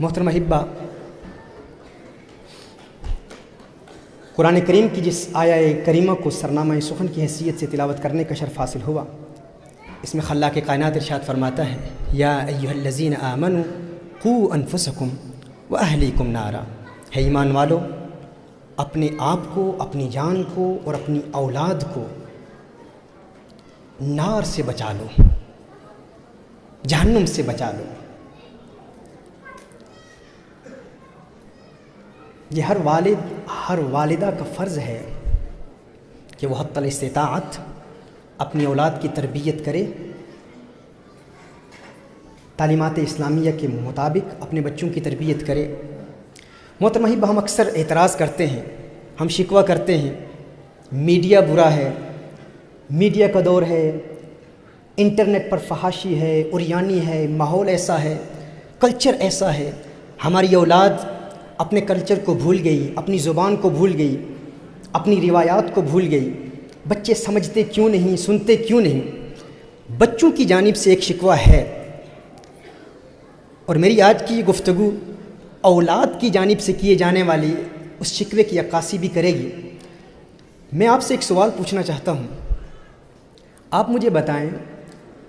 محترم احبہ، قرآن کریم کی جس آیہ کریمہ کو سرنامہ سخن کی حیثیت سے تلاوت کرنے کا شرف حاصل ہوا، اس میں خلاق کائنات ارشاد فرماتا ہے، یا ایھا الذین آمنوا قوا انفسکم واہلیکم نارا، ہے ایمان والو اپنے آپ کو، اپنی جان کو اور اپنی اولاد کو نار سے بچا لو، جہنم سے بچا لو۔ یہ ہر والد، ہر والدہ کا فرض ہے کہ وہ حق الاستطاعت اپنی اولاد کی تربیت کرے، تعلیمات اسلامیہ کے مطابق اپنے بچوں کی تربیت کرے۔ محترم احبہ، ہم اکثر اعتراض کرتے ہیں، ہم شکوہ کرتے ہیں، میڈیا برا ہے، میڈیا کا دور ہے، انٹرنیٹ پر فحاشی ہے، عریانی ہے، ماحول ایسا ہے، کلچر ایسا ہے، ہماری اولاد اپنے کلچر کو بھول گئی، اپنی زبان کو بھول گئی، اپنی روایات کو بھول گئی۔ بچے سمجھتے کیوں نہیں، سنتے کیوں نہیں؟ بچوں کی جانب سے ایک شکوہ ہے، اور میری آج کی یہ گفتگو اولاد کی جانب سے کیے جانے والی اس شکوے کی عکاسی بھی کرے گی۔ میں آپ سے ایک سوال پوچھنا چاہتا ہوں، آپ مجھے بتائیں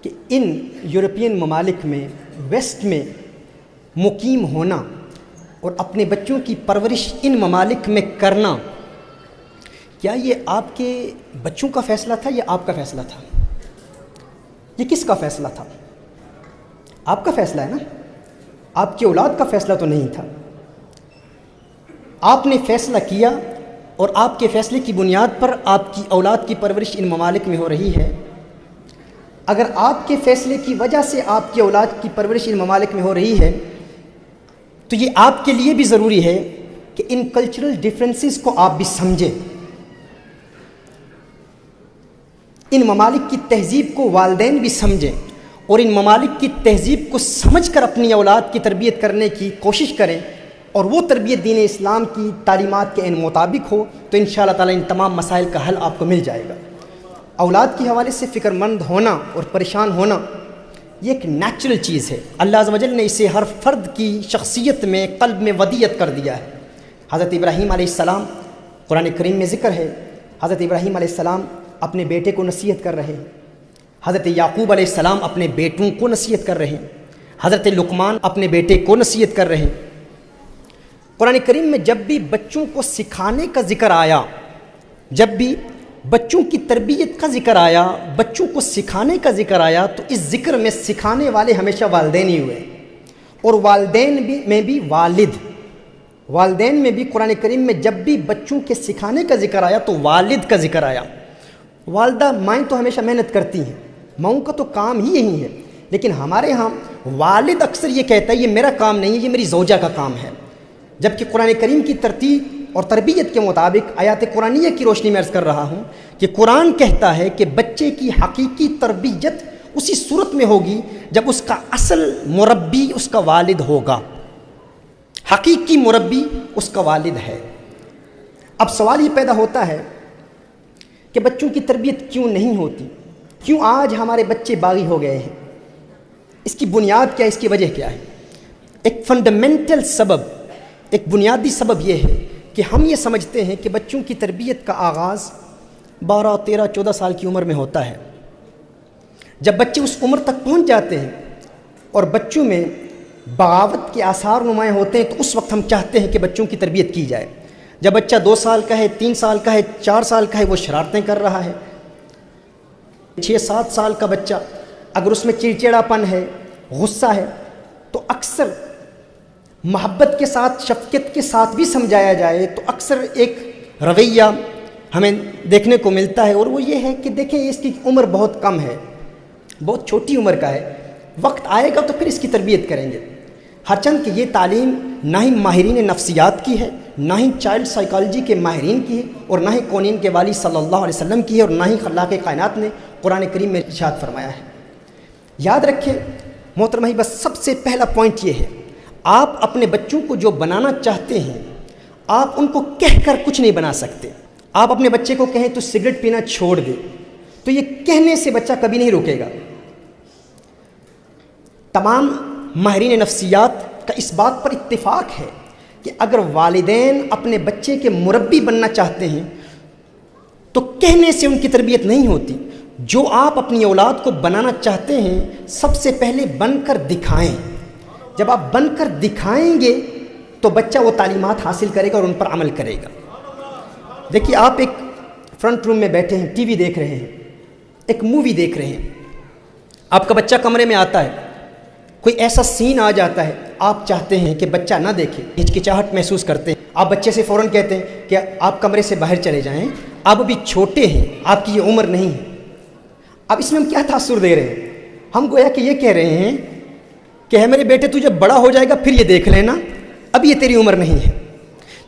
کہ ان یورپین ممالک میں، ویسٹ میں مقیم ہونا اور اپنے بچوں کی پرورش ان ممالک میں کرنا، کیا یہ آپ کے بچوں کا فیصلہ تھا یا آپ کا فیصلہ تھا؟ یہ کس کا فیصلہ تھا؟ آپ کا فیصلہ ہے نا، آپ کی اولاد کا فیصلہ تو نہیں تھا۔ آپ نے فیصلہ کیا اور آپ کے فیصلے کی بنیاد پر آپ کی اولاد کی پرورش ان ممالک میں ہو رہی ہے۔ اگر آپ کے فیصلے کی وجہ سے آپ کی اولاد کی پرورش ان ممالک میں ہو رہی ہے تو یہ آپ کے لیے بھی ضروری ہے کہ ان کلچرل ڈفرینسز کو آپ بھی سمجھیں، ان ممالک کی تہذیب کو والدین بھی سمجھیں، اور ان ممالک کی تہذیب کو سمجھ کر اپنی اولاد کی تربیت کرنے کی کوشش کریں، اور وہ تربیت دین اسلام کی تعلیمات کے مطابق ہو تو انشاءاللہ تعالی ان تمام مسائل کا حل آپ کو مل جائے گا۔ اولاد کے حوالے سے فکر مند ہونا اور پریشان ہونا یہ ایک نیچرل چیز ہے، اللہ عز و جل نے اسے ہر فرد کی شخصیت میں، قلب میں ودیت کر دیا ہے۔ حضرت ابراہیم علیہ السلام، قرآن کریم میں ذکر ہے، حضرت ابراہیم علیہ السلام اپنے بیٹے کو نصیحت کر رہے ہیں، حضرت یعقوب علیہ السلام اپنے بیٹوں کو نصیحت کر رہے ہیں، حضرت لقمان اپنے بیٹے کو نصیحت کر رہے ہیں۔ قرآن کریم میں جب بھی بچوں کو سکھانے کا ذکر آیا، جب بھی بچوں کی تربیت کا ذکر آیا، بچوں کو سکھانے کا ذکر آیا، تو اس ذکر میں سکھانے والے ہمیشہ والدین ہی ہوئے، اور والدین میں بھی والدین میں بھی قرآن کریم میں جب بھی بچوں کے سکھانے کا ذکر آیا تو والد کا ذکر آیا۔ والدہ مائیں تو ہمیشہ محنت کرتی ہیں، ماؤں کا تو کام ہی یہی ہے، لیکن ہمارے ہاں والد اکثر یہ کہتا ہے یہ میرا کام نہیں ہے، یہ میری زوجہ کا کام ہے، جبکہ قرآن کریم کی ترتیب اور تربیت کے مطابق آیات قرآنیہ کی روشنی میں عرض کر رہا ہوں کہ قرآن کہتا ہے کہ بچے کی حقیقی تربیت اسی صورت میں ہوگی جب اس کا اصل مربی اس کا والد ہوگا، حقیقی مربی اس کا والد ہے۔ اب سوال یہ پیدا ہوتا ہے کہ بچوں کی تربیت کیوں نہیں ہوتی، کیوں آج ہمارے بچے باغی ہو گئے ہیں؟ اس کی بنیاد کیا ہے، اس کی وجہ کیا ہے؟ ایک فنڈامنٹل سبب، ایک بنیادی سبب یہ ہے کہ ہم یہ سمجھتے ہیں کہ بچوں کی تربیت کا آغاز 12، 13، 14 سال کی عمر میں ہوتا ہے۔ جب بچے اس عمر تک پہنچ جاتے ہیں اور بچوں میں بغاوت کے آثار نمایاں ہوتے ہیں تو اس وقت ہم چاہتے ہیں کہ بچوں کی تربیت کی جائے۔ جب بچہ 2 سال کا ہے، 3 سال کا ہے، 4 سال کا ہے، وہ شرارتیں کر رہا ہے، 6-7 سال کا بچہ اگر اس میں چڑچڑاپن ہے، غصہ ہے، تو اکثر محبت کے ساتھ، شفقت کے ساتھ بھی سمجھایا جائے تو اکثر ایک رویہ ہمیں دیکھنے کو ملتا ہے، اور وہ یہ ہے کہ دیکھیں اس کی عمر بہت کم ہے، بہت چھوٹی عمر کا ہے، وقت آئے گا تو پھر اس کی تربیت کریں گے۔ ہرچند کہ یہ تعلیم نہ ہی ماہرین نفسیات کی ہے، نہ ہی چائلڈ سائیکالوجی کے ماہرین کی ہے، اور نہ ہی کونین کے والی صلی اللہ علیہ وسلم کی ہے، اور نہ ہی خلاق کائنات نے قرآن کریم میں ارشاد فرمایا ہے۔ یاد رکھیں محترم بھائی، بس سب سے پہلا پوائنٹ یہ ہے، آپ اپنے بچوں کو جو بنانا چاہتے ہیں آپ ان کو کہہ کر کچھ نہیں بنا سکتے۔ آپ اپنے بچے کو کہیں تو سگریٹ پینا چھوڑ دے تو یہ کہنے سے بچہ کبھی نہیں روکے گا۔ تمام ماہرین نفسیات کا اس بات پر اتفاق ہے کہ اگر والدین اپنے بچے کے مربی بننا چاہتے ہیں تو کہنے سے ان کی تربیت نہیں ہوتی. جو آپ اپنی اولاد کو بنانا چاہتے ہیں سب سے پہلے بن کر دکھائیں. جب آپ بن کر دکھائیں گے تو بچہ وہ تعلیمات حاصل کرے گا اور ان پر عمل کرے گا. دیکھیے آپ ایک فرنٹ روم میں بیٹھے ہیں, ٹی وی دیکھ رہے ہیں, ایک مووی دیکھ رہے ہیں, آپ کا بچہ کمرے میں آتا ہے, کوئی ایسا سین آ جاتا ہے, آپ چاہتے ہیں کہ بچہ نہ دیکھے, ہچکچاہٹ محسوس کرتے ہیں, آپ بچے سے فوراً کہتے ہیں کہ آپ کمرے سے باہر چلے جائیں, آپ ابھی چھوٹے ہیں, آپ کی یہ عمر نہیں ہے. اب اس میں ہم کیا تاثر دے رہے ہیں؟ ہم گویا کہ یہ کہہ رہے ہیں کہ ہے میرے بیٹے تو جب بڑا ہو جائے گا پھر یہ دیکھ لینا, اب یہ تیری عمر نہیں ہے.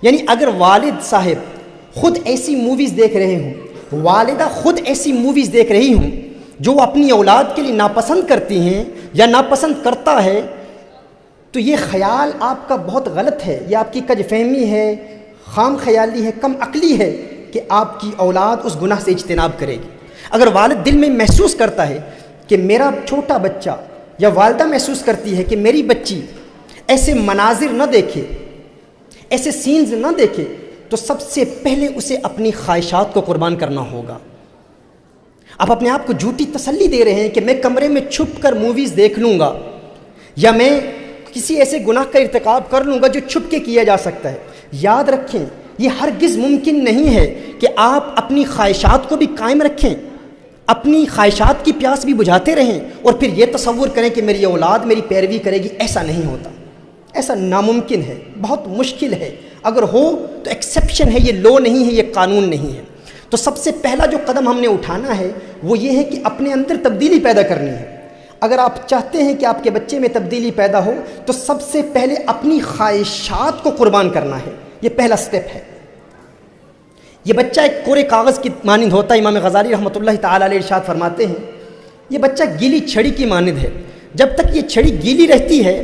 یعنی اگر والد صاحب خود ایسی موویز دیکھ رہے ہوں, والدہ خود ایسی موویز دیکھ رہی ہوں جو وہ اپنی اولاد کے لیے ناپسند کرتی ہیں یا ناپسند کرتا ہے, تو یہ خیال آپ کا بہت غلط ہے, یہ آپ کی کج فہمی ہے, خام خیالی ہے, کم عقلی ہے کہ آپ کی اولاد اس گناہ سے اجتناب کرے گی. اگر والد دل میں محسوس کرتا ہے کہ میرا چھوٹا بچہ, یا والدہ محسوس کرتی ہے کہ میری بچی ایسے مناظر نہ دیکھے, ایسے سینز نہ دیکھے, تو سب سے پہلے اسے اپنی خواہشات کو قربان کرنا ہوگا. آپ اپنے آپ کو جھوٹی تسلی دے رہے ہیں کہ میں کمرے میں چھپ کر موویز دیکھ لوں گا, یا میں کسی ایسے گناہ کا ارتکاب کر لوں گا جو چھپ کے کیا جا سکتا ہے. یاد رکھیں یہ ہرگز ممکن نہیں ہے کہ آپ اپنی خواہشات کو بھی قائم رکھیں, اپنی خواہشات کی پیاس بھی بجھاتے رہیں اور پھر یہ تصور کریں کہ میری اولاد میری پیروی کرے گی. ایسا نہیں ہوتا, ایسا ناممکن ہے, بہت مشکل ہے. اگر ہو تو ایکسیپشن ہے, یہ لو نہیں ہے, یہ قانون نہیں ہے. تو سب سے پہلا جو قدم ہم نے اٹھانا ہے وہ یہ ہے کہ اپنے اندر تبدیلی پیدا کرنی ہے. اگر آپ چاہتے ہیں کہ آپ کے بچے میں تبدیلی پیدا ہو تو سب سے پہلے اپنی خواہشات کو قربان کرنا ہے. یہ پہلا سٹیپ ہے. یہ بچہ ایک کورے کاغذ کی مانند ہوتا ہے. امام غزالی رحمۃ اللہ تعالی علیہ ارشاد فرماتے ہیں یہ بچہ گیلی چھڑی کی مانند ہے. جب تک یہ چھڑی گیلی رہتی ہے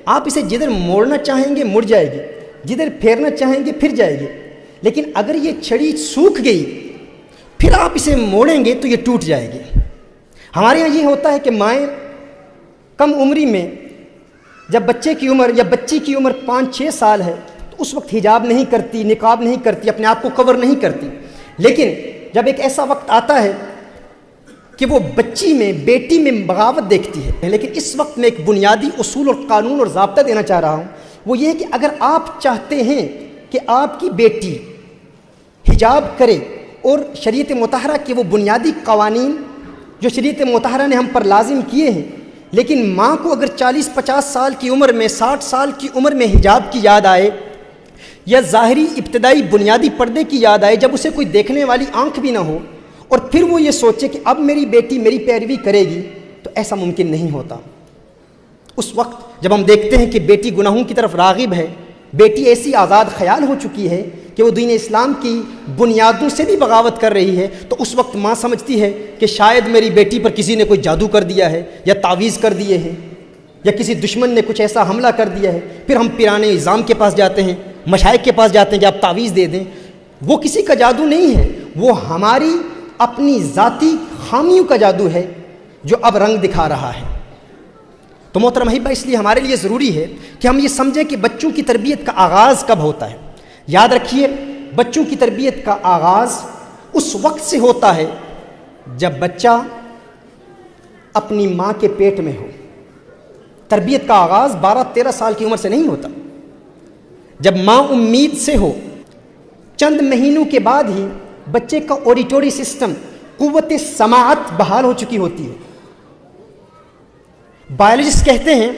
آپ اسے جدھر موڑنا چاہیں گے مڑ جائے گی, جدھر پھیرنا چاہیں گے پھر جائے گی. لیکن اگر یہ چھڑی سوکھ گئی پھر آپ اسے موڑیں گے تو یہ ٹوٹ جائے گی. ہمارے یہاں یہ ہوتا ہے کہ مائیں کم عمری میں جب بچے کی عمر یا بچی کی عمر 5-6 سال ہے تو اس وقت حجاب نہیں کرتی, نقاب نہیں کرتی, اپنے آپ کو کور نہیں کرتی. لیکن جب ایک ایسا وقت آتا ہے کہ وہ بچی میں, بیٹی میں بغاوت دیکھتی ہے. لیکن اس وقت میں ایک بنیادی اصول اور قانون اور ضابطہ دینا چاہ رہا ہوں, وہ یہ ہے کہ اگر آپ چاہتے ہیں کہ آپ کی بیٹی حجاب کرے اور شریعت مطہرہ کے وہ بنیادی قوانین جو شریعت مطہرہ نے ہم پر لازم کیے ہیں, لیکن ماں کو اگر 40-50 سال کی عمر میں, 60 سال کی عمر میں حجاب کی یاد آئے یا ظاہری ابتدائی بنیادی پردے کی یاد آئے جب اسے کوئی دیکھنے والی آنکھ بھی نہ ہو, اور پھر وہ یہ سوچے کہ اب میری بیٹی میری پیروی کرے گی, تو ایسا ممکن نہیں ہوتا. اس وقت جب ہم دیکھتے ہیں کہ بیٹی گناہوں کی طرف راغب ہے, بیٹی ایسی آزاد خیال ہو چکی ہے کہ وہ دین اسلام کی بنیادوں سے بھی بغاوت کر رہی ہے, تو اس وقت ماں سمجھتی ہے کہ شاید میری بیٹی پر کسی نے کوئی جادو کر دیا ہے یا تعویذ کر دیے ہیں یا کسی دشمن نے کچھ ایسا حملہ کر دیا ہے. پھر ہم پیرانے نظام کے پاس جاتے ہیں, مشائخ کے پاس جاتے ہیں کہ آپ تعویذ دے دیں. وہ کسی کا جادو نہیں ہے, وہ ہماری اپنی ذاتی خامیوں کا جادو ہے جو اب رنگ دکھا رہا ہے. تو محترم احبہ, اس لیے ہمارے لیے ضروری ہے کہ ہم یہ سمجھیں کہ بچوں کی تربیت کا آغاز کب ہوتا ہے. یاد رکھیے بچوں کی تربیت کا آغاز اس وقت سے ہوتا ہے جب بچہ اپنی ماں کے پیٹ میں ہو. تربیت کا آغاز 12-13 سال کی عمر سے نہیں ہوتا. جب ماں امید سے ہو, چند مہینوں کے بعد ہی بچے کا اوڈیٹوری سسٹم, قوت سماعت بحال ہو چکی ہوتی ہے. بایولوجسٹ کہتے ہیں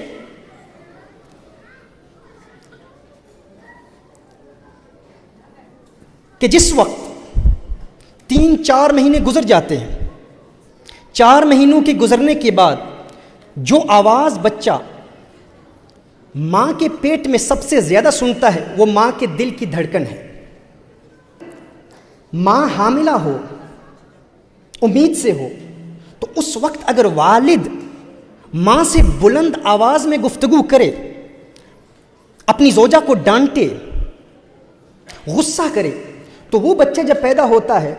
کہ جس وقت 3-4 مہینے گزر جاتے ہیں, 4 مہینوں کے گزرنے کے بعد جو آواز بچہ ماں کے پیٹ میں سب سے زیادہ سنتا ہے وہ ماں کے دل کی دھڑکن ہے. ماں حاملہ ہو, امید سے ہو, تو اس وقت اگر والد ماں سے بلند آواز میں گفتگو کرے, اپنی زوجہ کو ڈانٹے, غصہ کرے, تو وہ بچہ جب پیدا ہوتا ہے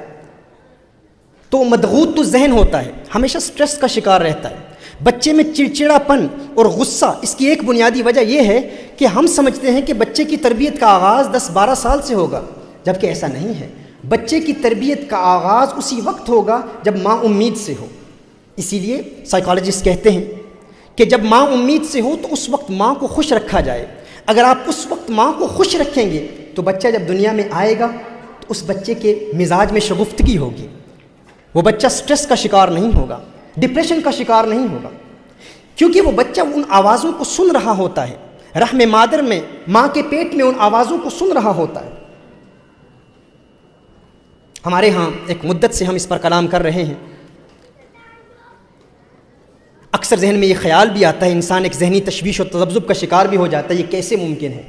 تو مدغوط تو ذہن ہوتا ہے, ہمیشہ سٹریس کا شکار رہتا ہے. بچے میں چڑچڑاپن اور غصہ، اس کی ایک بنیادی وجہ یہ ہے کہ ہم سمجھتے ہیں کہ بچے کی تربیت کا آغاز 10-12 سال سے ہوگا، جبکہ ایسا نہیں ہے۔ بچے کی تربیت کا آغاز اسی وقت ہوگا جب ماں امید سے ہو۔ اسی لیے سائیکالوجسٹ کہتے ہیں کہ جب ماں امید سے ہو تو اس وقت ماں کو خوش رکھا جائے۔ اگر آپ اس وقت ماں کو خوش رکھیں گے تو بچہ جب دنیا میں آئے گا تو اس بچے کے مزاج میں شگفتگی ہوگی، وہ بچہ سٹریس کا شکار نہیں ہوگا، ڈپریشن کا شکار نہیں ہوگا، کیونکہ وہ بچہ ان آوازوں کو سن رہا ہوتا ہے، رحم مادر میں، ماں کے پیٹ میں ان آوازوں کو سن رہا ہوتا ہے۔ ہمارے ہاں ایک مدت سے ہم اس پر کلام کر رہے ہیں، اکثر ذہن میں یہ خیال بھی آتا ہے، انسان ایک ذہنی تشویش اور تذبذب کا شکار بھی ہو جاتا ہے، یہ کیسے ممکن ہے